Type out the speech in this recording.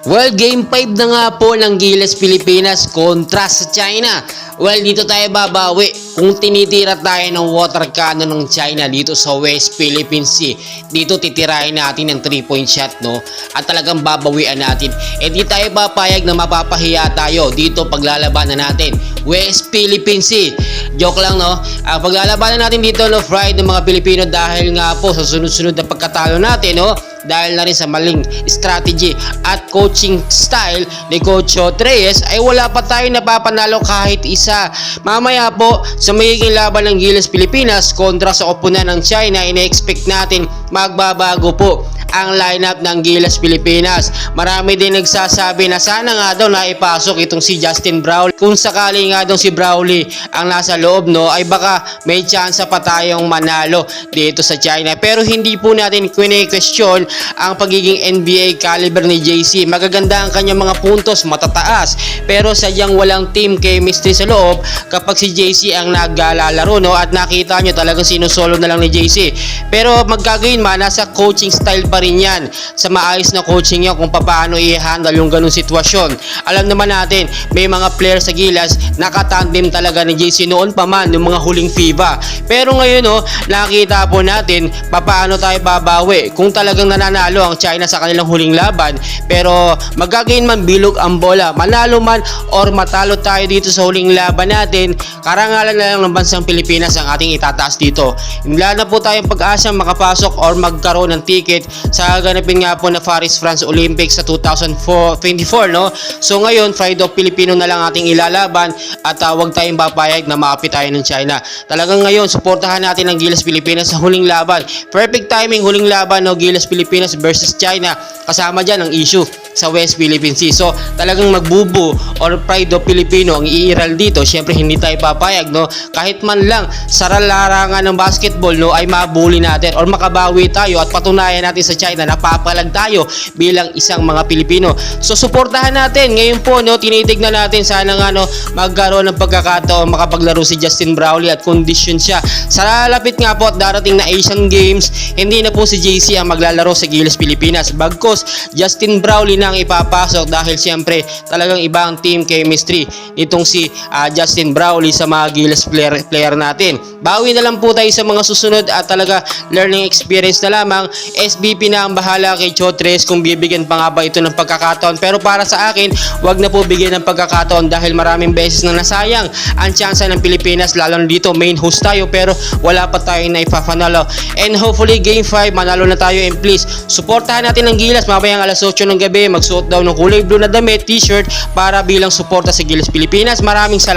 Well, Game 5 na nga po ng Gilas Pilipinas kontra sa China. Well, dito tayo babawi kung tinitira tayo ng water cannon ng China dito sa West Philippine Sea. Dito titirahin natin ng 3-point shot, no? At talagang babawian natin. Di tayo papayag na mapapahiya tayo dito paglalabanan natin. West Philippine Sea. Joke lang, no? Paglalabanan natin dito, no, fried ng mga Pilipino dahil nga po sa sunod-sunod na pagkatalo natin, no? Dahil na rin sa maling strategy at coaching style ni Coach Reyes ay wala pa tayo napapanalo kahit isa. Mamaya po sa magiging laban ng Gilas Pilipinas kontra sa koponan ng China, ina-expect natin magbabago po ang lineup ng Gilas Pilipinas. Marami din nagsasabi na sana nga daw na ipasok itong si Justin Brownlee. Kung sakali nga daw si Brownlee ang nasa loob, no, ay baka may chance pa tayong manalo dito sa China. Pero hindi po natin kwene-question ang pagiging NBA caliber ni JC. Magaganda ang kanyang mga puntos, matataas. Pero sadyang walang team chemistry sa loob kapag si JC ang naglalaro, no, at nakita nyo talagang sinusolo na lang ni JC. Pero magkagayon man, nasa coaching style pa rin yan, sa maayos na coaching niya kung paano i-handle yung ganung sitwasyon. Alam naman natin, may mga player sa Gilas nakatandem talaga ni JC noon pa man yung mga huling FIBA. Pero ngayon, no, nakita po natin paano tayo babawi kung talagang nananalo ang China sa kanilang huling laban. Pero magkagayon man, bilog ang bola, manalo man or matalo tayo dito sa huling laban natin, karangalan na lang ng bansang Pilipinas ang ating itataas dito. Wala na po tayong pag-asa makapasok or magkaroon ng ticket sa ganapin nga po na Paris France Olympics sa 2024, no? So ngayon, Pride of Filipino na lang ating ilalaban at huwag tayong papayag na maapit tayo ng China. Talagang ngayon, suportahan natin ang Gilas Pilipinas sa huling laban. Perfect timing, huling laban, no? Gilas Pilipinas versus China. Kasama dyan ang issue sa West Philippine Sea. So talagang magbubo or Pride of Filipino ang iiral dito. Syempre hindi tayo papayag, no? Kahit man lang sa larangan ng basketball, no, ay mabuli natin or makabawi tayo at patunayan natin sa China na papalag tayo bilang isang mga Pilipino. So suportahan natin. Ngayon po, no, tinitignan natin sana nga, no, magkaroon ng pagkakataon makapaglaro si Justin Brownlee at condition siya. Sa lalapit nga po at darating na Asian Games, hindi na po si JC ang maglalaro sa Gilas Pilipinas. Bagkos Justin Brownlee na ang ipapasok dahil siyempre talagang iba ang team chemistry nitong si Justin Brownlee sa mga Gilas player natin. Bawi na lang po tayo sa mga susunod at talaga learning experience na lamang. SBP na ang bahala kay Chotres kung bibigyan pa nga ba ito ng pagkakataon. Pero para sa akin, wag na po bigyan ng pagkakataon dahil maraming beses na nasayang ang tsansa ng Pilipinas, lalo dito main host tayo pero wala pa tayong naipapanalo. And hopefully Game 5 manalo na tayo, and please suportahan natin ang Gilas mamayang alas 8 ng gabi. Magsuot daw ng kulay blue na damit, t-shirt para bilang suporta sa Gilas Pilipinas. Maraming salamat.